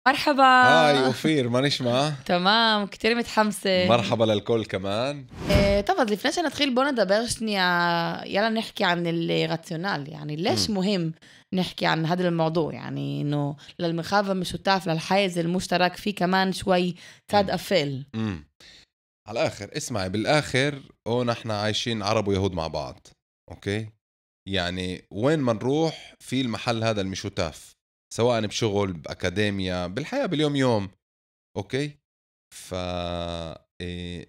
مرحبا. هاي أوفير ما نسمع. تمام, كتير متحمسة. مرحبا للكل كمان. طب אז לפני שנתחיל בוא נדבר שנייה, يلا نحكي عن الراتيونال, يعني ليش مهم نحكي عن هذا الموضوع, يعني إنه للمرخب المشترك للحيز المشترك فيه كمان شوي تاد أفل. على الآخر اسمعي, بالآخر نحن عايشين عرب ويهود مع بعض, أوكي؟ يعني وين ما نروح في المحل هذا المشتاف, سواء بشغل بأكاديميا بالحياة باليوم يوم, أوكي؟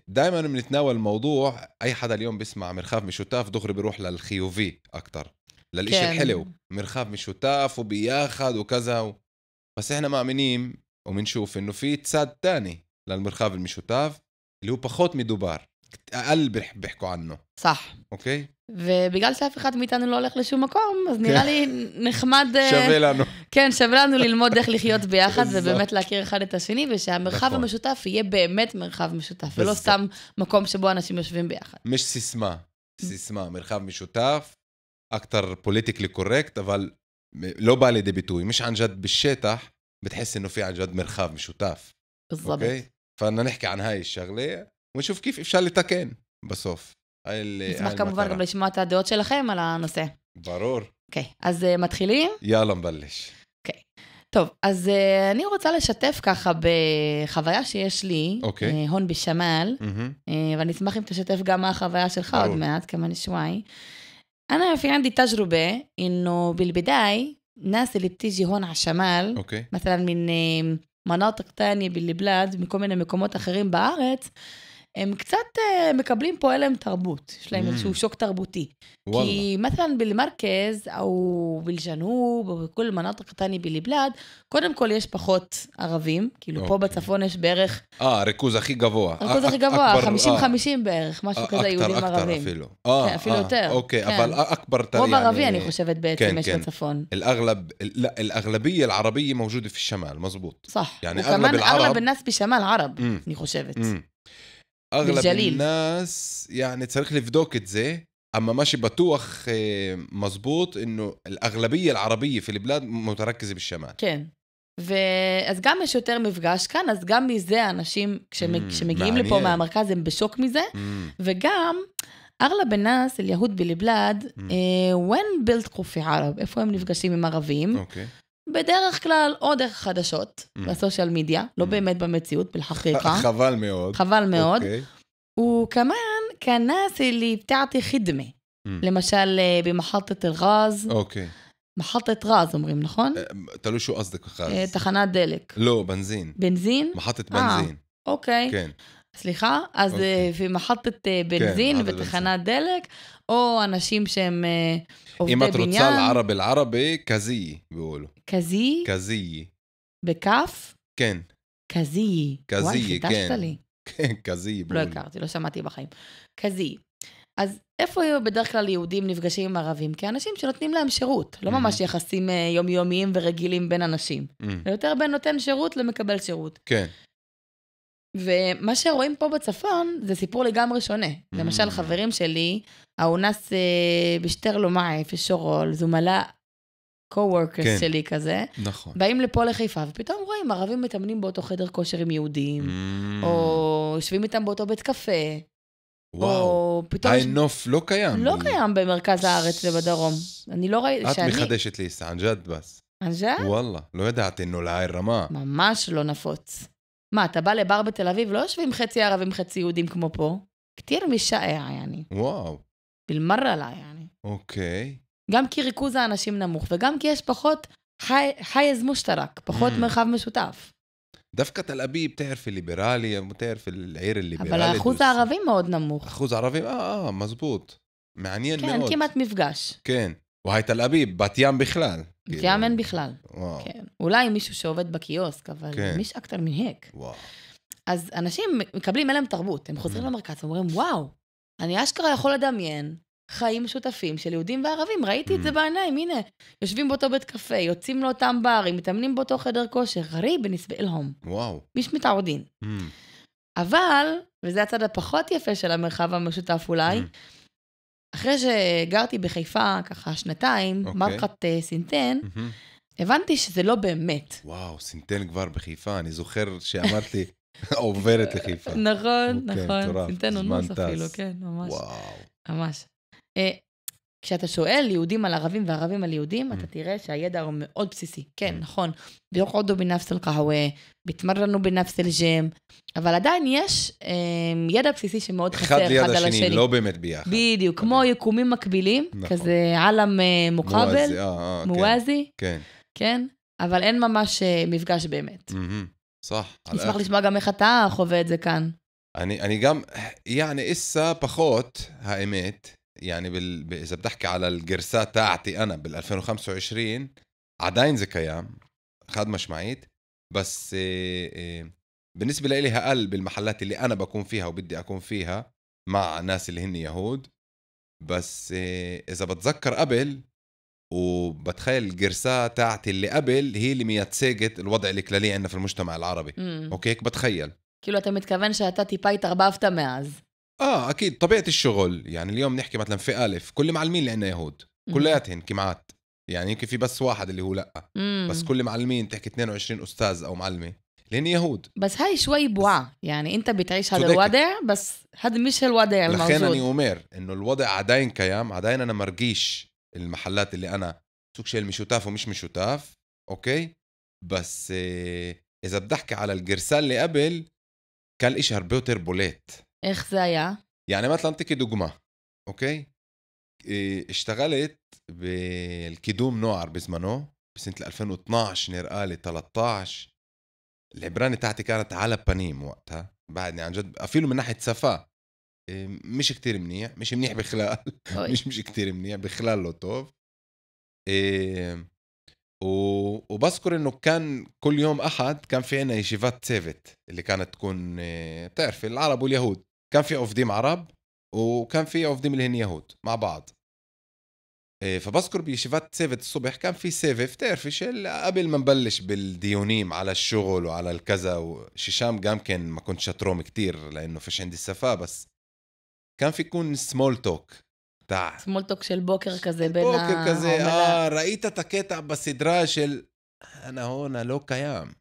دائما بنتناول الموضوع, أي حدا اليوم بيسمع مرخاف مشتاف دغري بيروح للخيوفي أكتر, للإشي كان. الحلو, مرخاف مشتاف وبياخد وكذا بس إحنا مؤمنين ومنشوف إنه في تساد تاني للمرخاف المشتاف اللي هو פחות מדובר, أقل بيحكوا عنه. صح. אוקיי? ובגלל שאף אחד מאיתנו לא הולך לשום מקום, אז נראה לי נחמד... שווה לנו. כן, שווה לנו ללמוד איך לחיות ביחד, ובאמת להכיר אחד את השני, ושהמרחב המשותף יהיה באמת מרחב משותף, ולא סתם מקום שבו אנשים יושבים ביחד. מש סיסמה, מרחב משותף, أكتر politically correct, אבל לא בא לידי ביטוי. مش عن جد بالشتح, بتحس إنه في عن جد مرخاب משותף. بالضبط. فأنا نحكي عن هاي الشغلة ونشوف كيف אפשר לתקן בסוף. נשמח כמובן גם לשמוע את הדעות שלכם על הנושא. ברור. אוקיי, אז מתחילים? יאללה נבלש. אוקיי. טוב, אז אני רוצה לשתף ככה בחוויה שיש לי, הון בשמל, ואני אשמח אם תשתף גם מה החוויה שלך עוד מעט, כמה שוואי. أنا في عندي تجربة إنه بالبداية الناس اللي بتيجي هون على الشمال مثلا من مناطق تانية بالبلاد من كل من مكومات آخرين בארץ, הם קצת מקבלים פה אליהם תרבות, יש להם איזשהו שוק תרבותי. כי مثلا بالمركز أو بالجنوب או בכל מנاطق تانية بالبلاد, קודם כל יש פחות ערבים, כאילו פה בצפון יש בערך... ריכוז הכי גבוה. ריכוז הכי גבוה, 50-50 בערך, משהו כזה יהודים ערבים. אפילו. כן, אפילו יותר. אוקיי, אבל أكبر ترى רוב ערבי אני חושבת בעצם יש בצפון. الأغلبية العربية موجودة في الشمال, مظبوط. صح. يعني أغلب الناس بشمال عرب, אני חושבת. أغلب الناس يعني צריך לבדוק את זה, أما ماشي بطوخ مظبوط إنه الأغلبية العربية في البلاد متركزة بالشمال. כן. ואז גם יש יותר מפגש כאן, אז גם מזה אנשים כשמגיעים לפה מהמרכז הם בשוק מזה, וגם أغلب الناس اليهود بالبلاد وين بيلتقوا في عرب, איפה הם נפגשים עם ערבים? בדרך כלל או דרך חדשות, בסושיאל מדיה, לא באמת במציאות, بالحقيقة. חבל מאוד. חבל מאוד. וכמן, כנס اللي بتعطي خدمة. למשל, במחלטת الغاز. אוקיי. מחלטת غاز אומרים, נכון? תלוי שהוא قصدك غاز. תחנת דלק. לא, בנזין. בנזין? מחלטת בנזין. אוקיי. כן. סליחה, אז במחלטת בנזין ותחנת דלק, או אנשים שהם עובדי בניין. אם את רוצה לערב אל-ערבי, כזי, ביקולו. כזי? כזי. בכף? כן. כזי. כזי, וואי, חידשת לי. כן, כזי. לא הכרתי, לא שמעתי בחיים. כזי. אז איפה בדרך כלל יהודים נפגשים עם ערבים? כי אנשים שנותנים להם שירות, לא ממש יחסים יומיומיים ורגילים בין אנשים. יותר בין נותן שירות למקבל שירות. כן. ומה שרואים פה בצפון זה סיפור לגמרי שונה. למשל חברים שלי, האונס בשטרלו מאי, פשורול, זומלה קו-וורקרס שלי כזה, באים לפה לחיפה, ופתאום רואים ערבים מתאמנים באותו חדר כושר עם יהודים, או יושבים איתם באותו בית קפה, וואו, נוף לא קיים. לא קיים במרכז הארץ ובדרום. אני לא ראיתי... את מחדשת לי, ען ג'ד בס. ען ג'ד? וואלה, לא ידעתי, נו לעיר רמה. ממש לא נפוץ. מה, אתה בא לבר בתל אביב, לא יושבים חצי ערבים, חצי יהודים כמו פה? כתיר משעע, יעני. וואו. בלמרה לה, יעני. אוקיי. גם כי ריכוז האנשים נמוך, וגם כי יש פחות חייז מושתרק, פחות מרחב משותף. דווקא תל אביב, תערפי ליברלי, תערפי לעיר הליברלית. אבל האחוז הערבים מאוד נמוך. אחוז הערבים, מזבוט. מעניין מאוד. כן, כמעט מפגש. כן. והי תל אביב, בת ים בכלל. בת ים אין בכלל. כן. אולי מישהו שעובד בקיוסק, אבל מיש אקטר מנהק. אז אנשים מקבלים אליהם תרבות, הם חוזרים למרכז ואומרים, וואו, אני אשכרה יכול לדמיין חיים משותפים של יהודים וערבים, ראיתי את זה בעיניים, הנה, יושבים באותו בית קפה, יוצאים לאותם ברים, מתאמנים באותו חדר כושר, גריב בנסבה אלהם. וואו. מיש מתעודין. אבל, וזה הצד הפחות יפה של המרחב המשותף אולי, אחרי שגרתי בחיפה ככה שנתיים, מרקת סינטן, הבנתי שזה לא באמת. וואו, סינתן כבר בחיפה, אני זוכר שאמרת לי, עוברת לחיפה. נכון, נכון, סינתן אונוס זמן אפילו, טס. כן, ממש. וואו. ממש. כשאתה שואל יהודים על ערבים וערבים על יהודים, אתה תראה שהידע הוא מאוד בסיסי. כן, נכון. ביוקעודו בנפס אל-קהווה, בתמרנו בנפס אל-ג'ם, אבל עדיין יש ידע בסיסי שמאוד חסר אחד על השני. אחד ליד השני, לא באמת ביחד. בדיוק, כמו יקומים מקבילים, כזה עלם מוקבל, מואזי. כן. כן, אבל אין ממש מפגש באמת. صح. נשמח לשמוע גם איך אתה חווה את זה כאן. אני גם, يعني إسا פחות, האמת, يعني إذا بتحكي على الجرسات تاعتي أنا بال2025 عدين זה קיים, חד משמעית, بس بالنسبة لي أقل بالمحلات اللي أنا بكون فيها وبدي أكون فيها مع ناس اللي هن يهود. بس إذا بتذكر قبل وبتخيل الجرسات تاعتي اللي قبل هي اللي ميتساقت الوضع الكلالي عندنا في المجتمع العربي. أوكي بتخيل. כאילו אתה מתכוון שאתה טיפה התערבבת מאז. أكيد طبيعة الشغل يعني اليوم نحكي مثلا في ألف كل معلمين اللي عندنا يهود كلياتهن كمعات يعني يمكن في بس واحد اللي هو لأ بس كل معلمين تحكي 22 أستاذ أو معلمة لأن يهود. بس هاي شوي بوعة يعني أنت بتعيش هذا الوضع بس هذا مش الوضع الموجود. لخين أني أمر إنه الوضع عدين كيام عدين أنا مرقيش المحلات اللي أنا سوق شيء مشوتاف ومش مشوتاف. أوكي بس إذا بدحكي على الجرسال اللي قبل كان الإشي هربو تربوليت. איך זה היה? يعني مثلا تكي دقمة. أوكي اشتغلت بالكدوم نوعر بزمانه بسنة 2012 نرقالي 13. العبراني تاعتي كانت على بانيم وقتها بعدني عن جد أفيله من ناحية صفا مش كتير منيح مش منيح بخلال مش كتير منيح بخلال له طوف. وبذكر انه كان كل يوم احد كان في عنا يشيفات سيفت اللي كانت تكون بتعرفي العرب واليهود كان في عفديم عرب وكان في عفديم اللي هن يهود مع بعض. فبذكر بيشيفات سيفت الصبح كان في سيفف تعرفي قبل ما نبلش بالديونيم على الشغل وعلى الكذا وشيشام قام كان ما كنت شاتروم كتير لانه فيش عندي السفا بس كان في يكون سمول توك تاع سمول توك של בוקר כזה בין בוקר כזה ראית את הקטע בסדרה של أنا هنا לא קיים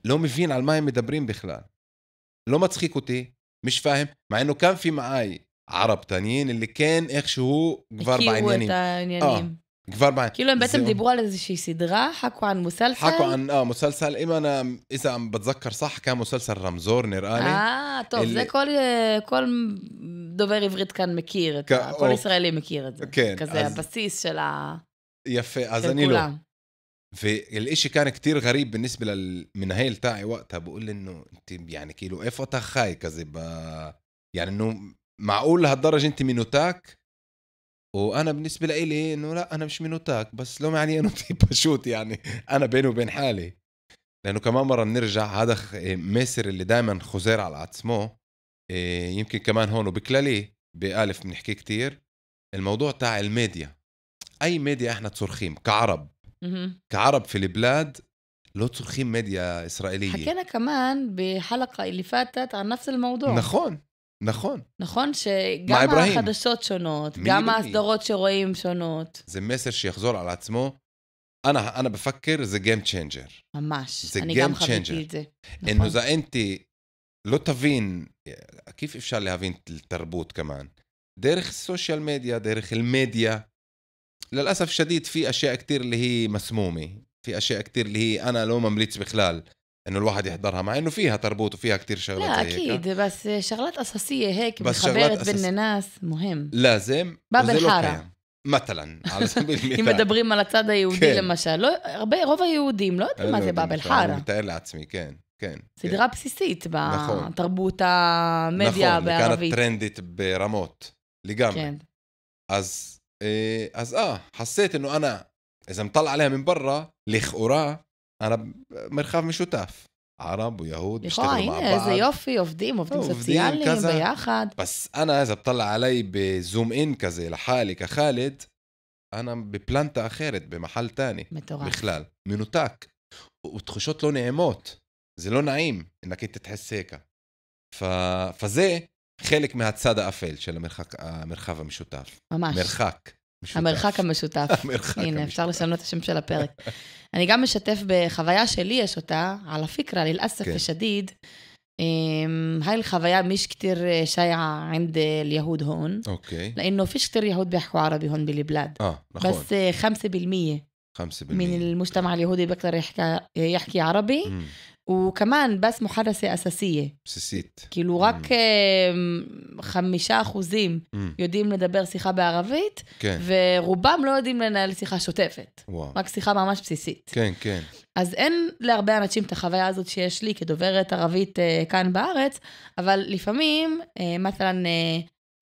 לא מבין על מה הם מדברים בכלל לא מצחיק אותי مش فاهم مع انه كان في معاي عرب تانيين اللي كان איכשהו כבר בעניינים כבר בעניינים כאילו הם בעצם דיברו על איזושהי סדרה حكوا عن مسلسل حكوا عن مسلسل إذا بتذكر صح كان مسلسل رمزور نرقالي טוב זה כל דובר עברית כאן מכיר כל ישראלי מכיר את זה כזה הבסיס של יפה אז אני לא والإشي كان كتير غريب بالنسبة للمنهيل تاعي وقتها بقول لي إنه أنت يعني كيلو إيه فتح خاي كذا يعني إنه معقول لهالدرجة أنت منوتاك وأنا بالنسبة لي إنه لا أنا مش منوتاك بس لو معني إنه بشوت يعني أنا بيني وبين حالي لأنه كمان مرة بنرجع هذا مصر اللي دائما خزير على عتسمه يمكن كمان هون وبكلالي بألف بنحكي كتير الموضوع تاع الميديا أي ميديا إحنا تصرخيم كعرب في البلاد לא צורכים מדיה ישראלيه. حكينا كمان بحلقة اللي فاتت عن نفس الموضوع. נכון שגם החדשות שונות, גם הסדרות שרואים שונות. זה מסר שיחזור על עצמו. أنا بفكر זה game changer. ממש, אני גם חוויתי את זה. إنه إذا أنت לא تבין, كيف אפשר להבין التربوت كمان? דרך السوشيال ميديا, דרך الميديا. للأسف الشديد في أشياء كتير اللي هي مسمومة. في أشياء كتير اللي هي أنا لو ممليتش بخلال إنه الواحد يحضرها مع إنه فيها تربوط وفيها كتير شغلات لا زي أكيد هيك. بس شغلات أساسية هيك محبرت بين الناس مهم لازم باب الحارة مثلا على سبيل المثال אם מדברים על הצד היהודי למשל רוב היהודים לא יודעים מה זה בاب الحارة. אני מתאר לעצמי כן סדרה בסיסית בתרבות המדיה בערבית. כانت טרנדית ברמות לגמרי. אז حسيت إنه أنا إذا مطلع عليها من برا לכאורה أنا مرخاف משותף عرب ويهود بيشتغلوا مع بعض. איזה יופי, עובדים סוציאליים ביחד. بس أنا إذا بطلع علي بزوم إن كذا لحالي كخالد أنا ببلانتا أخرت بمحل تاني بخلال منوتك وتخشوت له نعمات זה לא נעים إنك أنت تحس هيك فזה חלק מהצד האפל של המרחב המשותף. ממש. מרחק. המרחק המשותף. הנה, אפשר לשנות את השם של הפרק. אני גם משתף בחוויה שלי, יש אותה, על הפקרה, ללאסף ושדיד, هاي الخوايا مش كتير شائعة عند اليهود هون لأنه فيش كتير يهود بيحكوا عربي هون بالبلاد بس 5% من المجتمع اليهودي بيقدر يحكي عربي وكمان بس محادثة أساسية כאילו רק 5% יודעים לדבר שיחה בערבית ורובם לא יודעים לנהל שיחה שוטפת רק שיחה ממש בסיסית אז אין להרבה אנשים את החוויה הזאת שיש לי כדוברת ערבית כאן בארץ אבל לפעמים مثلا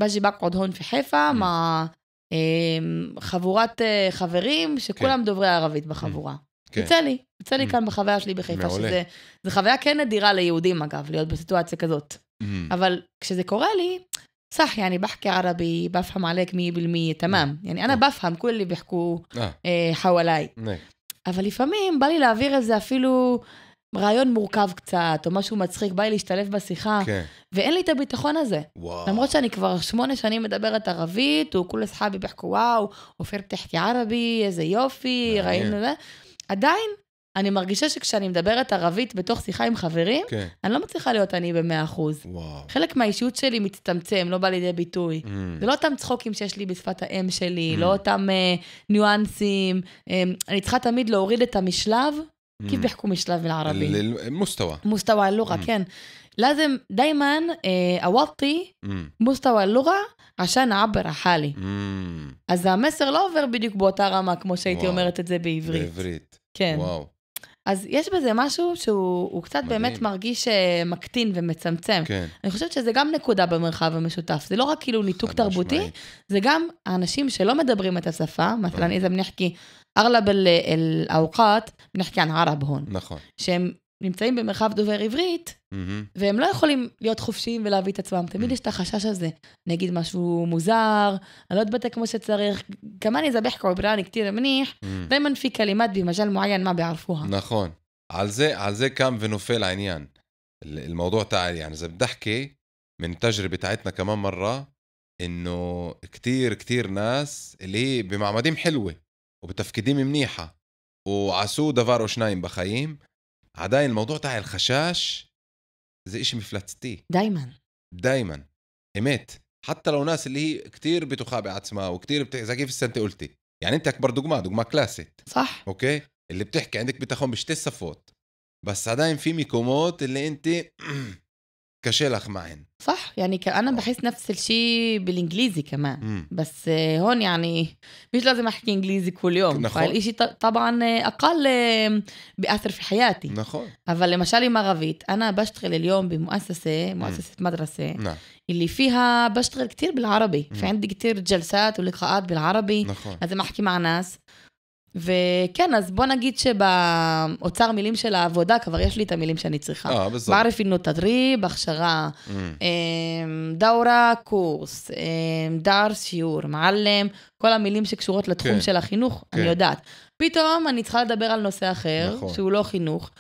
باجي بقعد هون في חיפה مع חבורת חברים שכולם דוברי ערבית בחבורה יצא לי כאן בחוויה שלי בחיפה, שזה חוויה כן נדירה ליהודים אגב, להיות בסיטואציה כזאת. אבל כשזה קורה לי, صح يعني بحكي عربي بفهم عليك 100% تمام يعني أنا بفهم كل اللي بيحكوا حوالي אבל לפעמים בא לי להעביר איזה אפילו רעיון מורכב קצת, או משהו מצחיק, בא לי להשתלב בשיחה, ואין לי את הביטחון הזה. למרות שאני כבר 8 שנים מדברת ערבית, וכול אסחאבי ביחקו וואו, אופיר תחכי ערבי, איזה יופי, ראינו זה. עדיין, אני מרגישה שכשאני מדברת ערבית בתוך שיחה עם חברים, אני לא מצליחה להיות אני ב100%. חלק מהאישיות שלי מצטמצם, לא בא לידי ביטוי. זה לא אותם צחוקים שיש לי בשפת האם שלי, לא אותם ניואנסים. אני צריכה תמיד להוריד את המשלב, كيف بيحكوا مشلب بالعربي مستوى اللغة كان لازم دايما أوطي مستوى اللغة عشان أعبر عن حالي אז המסר לא עובר בדיוק באותה רמה כמו שהייתי אומרת את זה בעברית כן אז יש בזה משהו שהוא קצת באמת מרגיש מקטין ומצמצם. אני חושבת שזה גם נקודה במרחב המשותף. זה לא רק כאילו ניתוק תרבותי, זה גם האנשים שלא מדברים את השפה, مثلا إذا بنحكي أغلب الأوقات بنحكي عن عرب هون. נכון. שהם נמצאים במרחב דובר עברית, והם לא יכולים להיות חופשיים ולהביא את עצמם. תמיד יש את החשש הזה. נגיד משהו מוזר, אני לא אתבטא כמו שצריך. כמה אני זבח כעברני כתיר מניח, דיימן פי כלימת במג'ל מועיין מה בערפוها. נכון. על זה קם ונופל העניין. الموضوع تعال يعني إذا بدي أحكي من التجربة بتاعتنا كمان مرة إنه كتير ناس اللي هي بمعمدين حلوة وبتفكيدين منيحة وعسو دفار وشنايم بخيم عداين الموضوع تاع الخشاش زي إشي مفلتستي دايما إمات حتى لو ناس اللي هي كتير بتخابع عتسما وكتير زي كيف السنة قلتي يعني أنت أكبر دقمة كلاسيت صح أوكي اللي بتحكي عندك بتاخون بشتي الصفوت بس عداين في ميكوموت اللي أنت كشلخ معهن صح يعني أنا بحس نفس الشيء بالإنجليزي كمان بس هون يعني مش لازم أحكي إنجليزي كل يوم فالإشي طبعا أقل بأثر في حياتي אבל למשל עם ערבית أنا بشتغل اليوم بمؤسسة مدرسة اللي فيها بشتغل كتير بالعربي فعندي كتير جلسات ولقاءات بالعربي لازم أحكي مع ناس וכן, אז בוא נגיד שבאוצר מילים של העבודה, כבר יש לי את המילים שאני צריכה. בערף אינו תדריב, הכשרה, דאורה, קורס, דארס, שיעור, מעלם, כל המילים שקשורות לתחום של החינוך, אני יודעת. פתאום אני צריכה לדבר על נושא אחר, שהוא לא חינוך.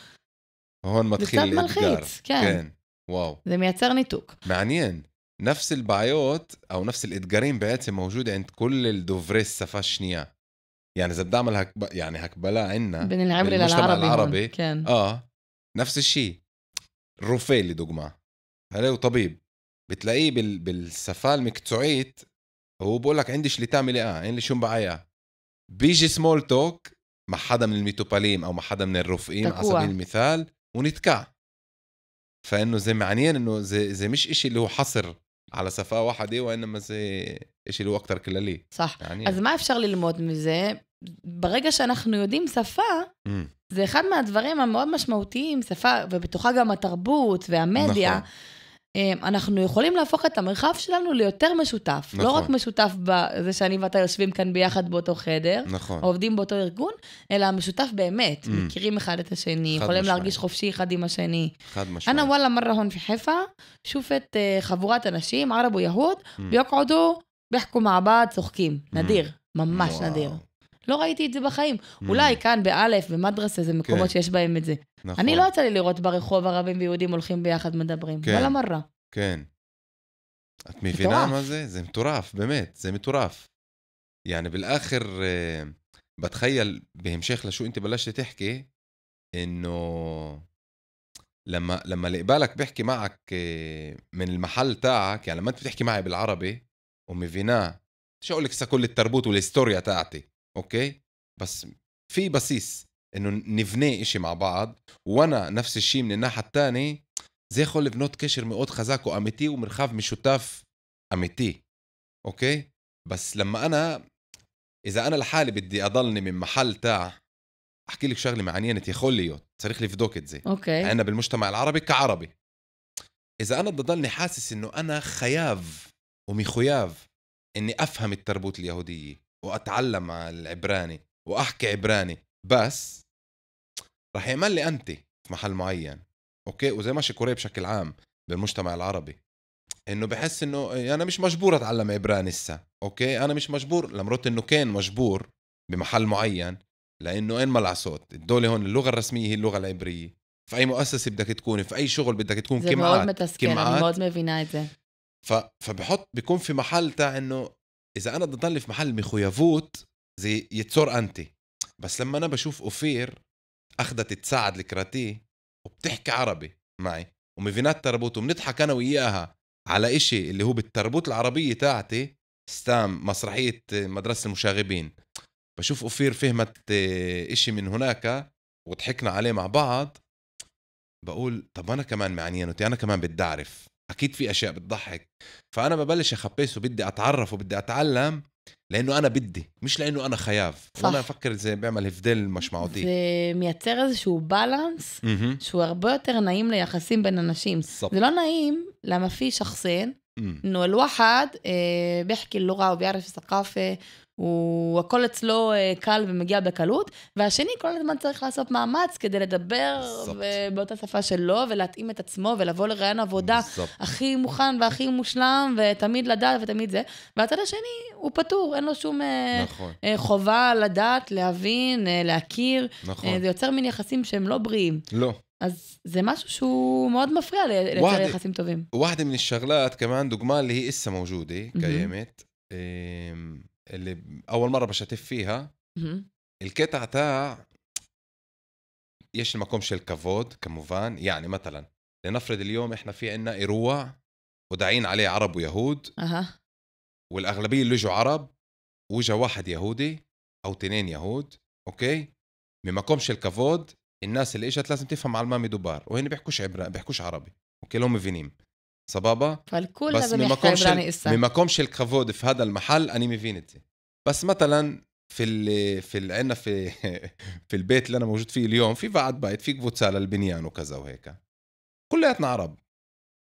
הון מתחיל לאתגר. זה קצת מלחיץ, כן. וואו. זה מייצר ניתוק. מעניין. נפס البعيات أو نفس الإتجارين بعצם موجود عند كل الدوفري السفا الشنية. يعني إذا بدي أعمل يعني هكبلاء عنا بين العبري للعربي كان. نفس الشيء الرفيل اللي دقمة هلا وطبيب بتلاقيه بالسفا المكتوعيت هو بقول لك عندي شو اللي تعملي عندي شو بعيا بيجي سمول توك مع حدا من الميتوباليم أو مع حدا من الرفقين على سبيل المثال ونتكع فإنه زي معنيين إنه زي مش إشي اللي هو حصر على سفا واحدة وإنما زي إشي اللي هو أكتر كلالي صح يعني. אז מה אפשר ללמוד מזה? ברגע שאנחנו יודעים שפה, זה אחד מהדברים המאוד משמעותיים, שפה, ובתוכה גם התרבות והמדיה, אנחנו יכולים להפוך את המרחב שלנו ליותר משותף. לא רק משותף בזה שאני ואתה יושבים כאן ביחד באותו חדר, עובדים באותו ארגון, אלא משותף באמת. מכירים אחד את השני, יכולים להרגיש חופשי אחד עם השני. אני וואלה מרה הון في חיפה, שופט חבורת אנשים, ערב ויהוד, ביוקעדו, ביחקו מעבד, צוחקים. נדיר, ממש נדיר. לא ראיתי את זה בחיים. אולי כאן באלף, במדרסה, זה מקומות שיש בהם את זה. אני לא יצא לי לראות ברחוב ערבים ויהודים הולכים ביחד מדברים. וואלה מרה. כן. את מבינה מה זה? זה מטורף, באמת, זה מטורף. يعني بالآخر بتخيل بهمشيخ لشو انت بلشت تحكي انه لما اللي قبالك بيحكي معك من المحل تاعك، يعني لما انت بتحكي معي بالعربي ومفينا شو اقول لك كل التربوت والهستوريا تاعتي، اوكي، بس في بسيس انه نبني اشي مع بعض، وانا نفس الشيء من الناحية التانية زي خول بنوت كشر مئود خزاكو اميتي ومرخاف مشوتاف اميتي، اوكي. بس لما اذا انا لحالي بدي اضلني من محل تاع، احكي لك شغله معنينه يا خوليو صريخ لي في دوكت زي اوكي انا بالمجتمع العربي كعربي، اذا انا بضلني حاسس انه انا خياف ومخياف اني افهم التربوت اليهوديه واتعلم العبراني واحكي عبراني، بس راح يعمل لي انت في محل معين، اوكي. وزي ما شكوري بشكل عام بالمجتمع العربي انه بحس انه انا مش مجبور اتعلم عبراني لسه، اوكي، انا مش مجبور، لمرت انه كان مجبور بمحل معين، لانه ان ملع صوت الدولة هون اللغة الرسمية هي اللغة العبرية، في اي مؤسسة بدك تكون، في اي شغل بدك تكون كمعات، ده موت متسكن، انا موت مفينا ده. فبحط بيكون في محل تاع انه اذا انا بدي ضل في محل مخيفوت زي يتصور انت، بس لما انا بشوف اوفير اخذت تساعد الكراتيه وبتحكي عربي معي ومفينات تربوت وبنضحك انا وياها على إشي اللي هو بالتربوت العربية تاعتي، ستام مسرحية مدرسة المشاغبين، بشوف أوفير فهمت إشي من هناك وضحكنا عليه مع بعض، بقول طب أنا كمان معنينوتي، أنا كمان بدي أعرف، أكيد في أشياء بتضحك، فأنا ببلش أخبس وبدي أتعرف وبدي أتعلم لأنه أنا بدي، مش لأنه أنا خياف. وأنا أفكر زي بيعمل هفدل משמעותי. זה מייצר איזשהו בלנס, שהוא הרבה יותר נעים ליחסים בין אנשים. זה לא נעים למה في شخصين إنه الواحد بيحكي اللغة وبيعرف الثقافة והכל אצלו קל ומגיע בקלות, והשני כל הזמן צריך לעשות מאמץ כדי לדבר באותה שפה שלו ולהתאים את עצמו ולבוא לרעיון עבודה הכי מוכן והכי מושלם ותמיד לדעת ותמיד זה, והצד השני הוא פטור, אין לו שום חובה לדעת, להבין, להכיר, זה יוצר מין יחסים שהם לא בריאים. לא. אז זה משהו שהוא מאוד מפריע לייצר יחסים טובים. واحدة من الشغلات كمان دقمة اللي هي إسا موجودة قيمت اللي أول مرة بشتف فيها القطع تاع يش المقام شل كفود كموفان، يعني مثلا لنفرض اليوم إحنا في عنا إيروع وداعين عليه عرب ويهود والأغلبية اللي جو عرب وجا واحد يهودي أو 2 يهود، أوكي، من مقام شل كفود الناس اللي إجت لازم تفهم على المامي دوبار وهن بيحكوش عربي، أوكي، لهم مفينين صبابة، بس من مقام شل كفود في هذا المحل أنا مفينت، بس مثلا في عنا في البيت اللي أنا موجود فيه اليوم في بعض بيت في قفوتسا للبنيان وكذا وهيك كلياتنا عرب،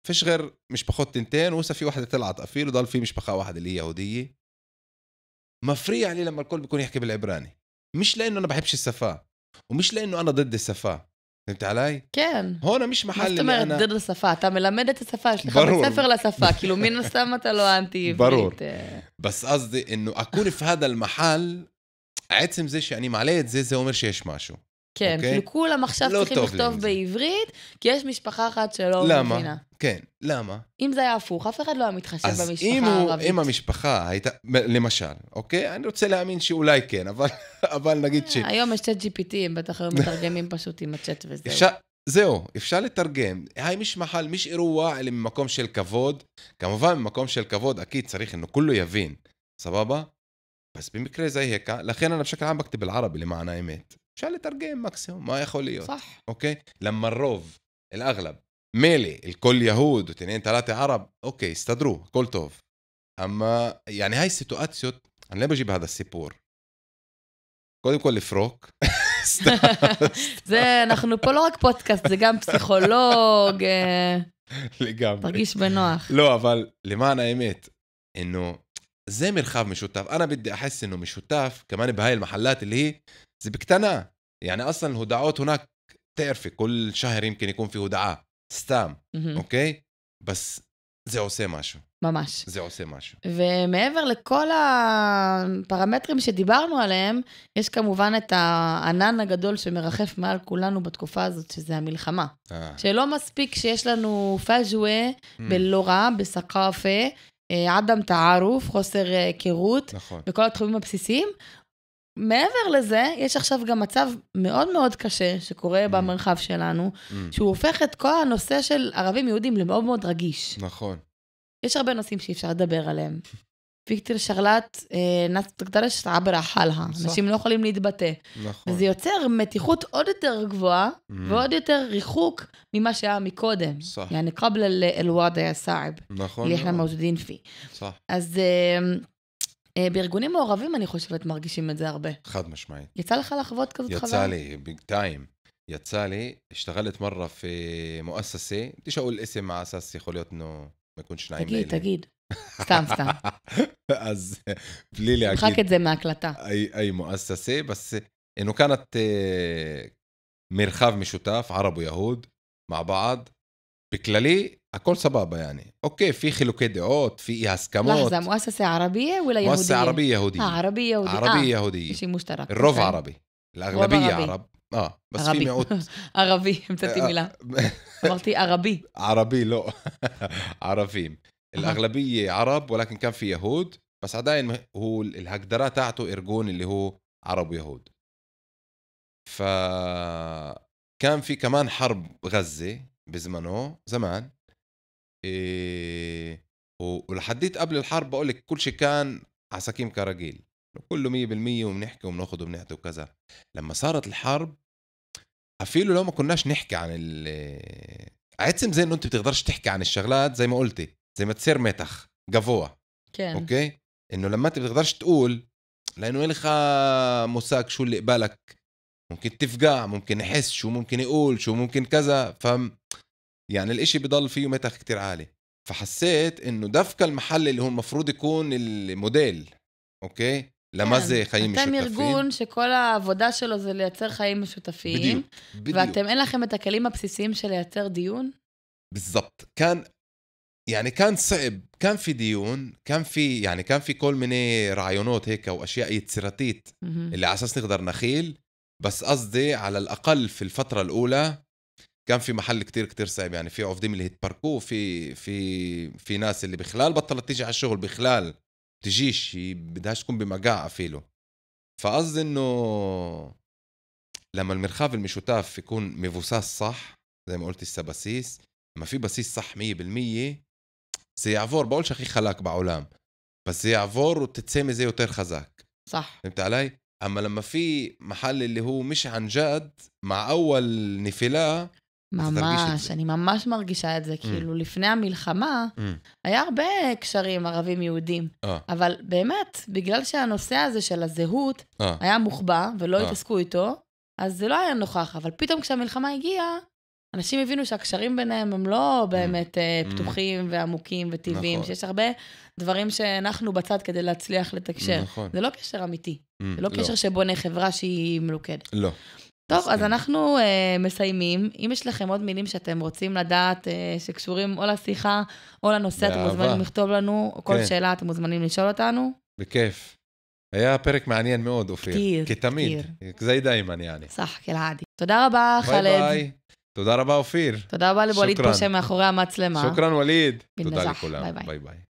فيش غير مش بخط 2 وهسه في واحدة طلعت أفيل وضل في مشبخة واحدة اللي هي يهودية، مفريع لي لما الكل بيكون يحكي بالعبراني، مش لأنه أنا بحبش السفا ومش لأنه أنا ضد السفا، فهمت علي؟ כן. هون مش محل اللي أنا ما ضد السفا، אתה מלמד את השפה, יש לך בספר לשפה, כאילו מין הסתם אתה לא אנטי עברית. ברור. بس قصدي إنه أكون في هذا المحل עצם זה שאני מעלה את זה, זה אומר שיש משהו. כן, כאילו כולם עכשיו צריכים לכתוב בעברית, כי יש משפחה אחת שלא מבינה. למה? כן, למה? אם זה היה הפוך, אף אחד לא מתחשב במשפחה הערבית. אם המשפחה הייתה, למשל, אוקיי? אני רוצה להאמין שאולי כן, אבל נגיד ש... היום יש צ'אט GPT, הם בטח היו מתרגמים פשוט עם הצ'אט וזהו. זהו, אפשר לתרגם. היי מש מחל, מש אירוע, אלא ממקום של כבוד. כמובן, ממקום של כבוד, אקיד צריך אינו כולו יבין. סבבה? بس במקרה זה هيك, לכן אני בשקל עם בכתב بالعربي למען האמת. אפשר לתרגם מקסימום, מה יכול להיות? صح. אוקיי? لما الرוב, الأغلب, مالي, الكل يهود و2 3 عرب, אוקיי, استدروا, كل טוב. أما, يعني هاي السيتواتسيوت, אני לא בג'יב هذا السيبور. קודם כל לפרוק. זה, אנחנו פה לא רק פודקאסט, זה גם פסיכולוג. לגמרי. תרגיש בנוח. לא, אבל למען האמת, إنه זה מרחב משותף. أنا بدي أحس إنه משותף, كمان بهاي المحلات اللي هي, זה بקטנה. يعني أصلا الهدعات هناك تعرفي كل شهر يمكن يكون في هدعة. סתם, אוקיי? بس זה עושה משהו. ממש. זה עושה משהו. ומעבר לכל הפרמטרים שדיברנו עליהם, יש כמובן את הענן הגדול שמרחף מעל כולנו בתקופה הזאת, שזה המלחמה. שלא מספיק שיש לנו פאז'ווה בלורה, בסקאפה, עדם תערוף, חוסר היכרות, נכון. בכל התחומים הבסיסיים. מעבר לזה, יש עכשיו גם מצב מאוד מאוד קשה שקורה במרחב שלנו, שהוא הופך את כל הנושא של ערבים יהודים למאוד מאוד רגיש. נכון. יש הרבה נושאים שאי אפשר לדבר עליהם. פיקטר שרלט, נאס תקדרש עבר החלها. אנשים לא יכולים להתבטא. נכון. וזה יוצר מתיחות עוד יותר גבוהה, ועוד יותר ריחוק ממה שהיה מקודם. صح. يعني قبل الوضع الصعب. נכון. اللي احنا موجودين فيه. صح. אז בארגונים מעורבים אני חושבת מרגישים את זה הרבה. חד משמעית. יצא לך לחוות כזאת חוויה? يצא לי, big time. يצא לי, اشتغلت مرة في مؤسسة, بديش أقول اسم مع أساس יכול להיות إنه ما يكونش نعيم لإلي. תגיד. סתם. אז בלי להגיד. מחק את זה מהקלטה. أي مؤسسة, بس إنه كانت مرخاف משותף, عرب ويهود, مع بعض. בכללי, הכל סבבה, يعني. אוקיי, في חילוקי דעות, في הסכמות. لحظة, مؤسسة عربية ولا يهودية؟ مؤسسة عربية يهودية. عربية يهودية. عربية يهودية. شيء مشترك. الربع عربي. الأغلبية عربي. عرب. بس في מיעוט. ערבי, המצאתי מילה. אמרתי ערבי. عربي لا. عربيين. الأغلبية عرب ولكن كان في يهود. بس عدين هو الهقدرة تاعته إرجون اللي هو عرب ويهود. فكان في كمان حرب غزة بزمانه زمان. ولحديت قبل الحرب بقولك كل شيء كان عساكيم كرجيل. كله 100% وبنحكي وبناخد وبنعطي وكذا. لما صارت الحرب أفيلو لو ما كناش نحكي عن عدسم زي إنه أنت بتقدرش تحكي عن الشغلات زي ما قلتي زي ما تصير متخ جفوة. كان. أوكي إنه لما أنت بتقدرش تقول لأنه إلخ مساك شو اللي قبالك ممكن تفقع ممكن يحس شو ممكن يقول شو ممكن كذا فهم يعني الإشي بيضل فيه متخ كتير عالي. فحسيت إنه دفك المحل اللي هو المفروض يكون الموديل. أوكي למה זה חיים משותפים? אתם ארגון שכל העבודה שלו זה לייצר חיים משותפים. בדיוק. ואתם אין לכם את הכלים הבסיסיים של לייצר דיון? بالضبط. كان صعب كان في ديون كان في كل من رعيونات هيك وأشياء يتسرتيت اللي على أساس نقدر نخيل بس قصدي على الأقل في الفترة الأولى كان في محل كتير صعب يعني في عفدين اللي هتبركوه في ناس اللي بخلال بطلت تيجي على الشغل بخلال تجيش بدهاش تكون بمقاع أفيله. فقصد إنه لما المرخاف المشوتاف يكون مبوساس صح زي ما قلت السباسيس ما في بسيس صح 100% زي يعفور بقولش أخي خلاك بعولام بس زي يعفور وتتسامي زي وتر خزاك صح. فهمت علي؟ أما لما في محل اللي هو مش عن جد مع أول نفلا ממש, אני ממש מרגישה את זה, כאילו לפני המלחמה, היה הרבה קשרים ערבים יהודים, אבל באמת, בגלל שהנושא הזה של הזהות היה מוחבא ולא התעסקו איתו, אז זה לא היה נוכח, אבל פתאום כשהמלחמה הגיעה, אנשים הבינו שהקשרים ביניהם הם לא באמת פתוחים ועמוקים וטבעיים, שיש הרבה דברים שאנחנו בצד כדי להצליח לתקשר. זה לא קשר אמיתי, זה לא קשר שבונה חברה שהיא מלוכדת. לא. טוב, אז אנחנו מסיימים. אם יש לכם עוד מילים שאתם רוצים לדעת שקשורים או לשיחה או לנושא, אתם מוזמנים לכתוב לנו, או כל שאלה אתם מוזמנים לשאול אותנו. בכיף. היה פרק מעניין מאוד, אופיר. כתיר. כתמיד. זה דיימן, יעני. סח, כלעדי. תודה רבה, חלד. ביי ביי. תודה רבה, אופיר. תודה רבה לבוליד פה שמאחורי המצלמה. שוקרן, וליד. תודה לכולם. ביי ביי.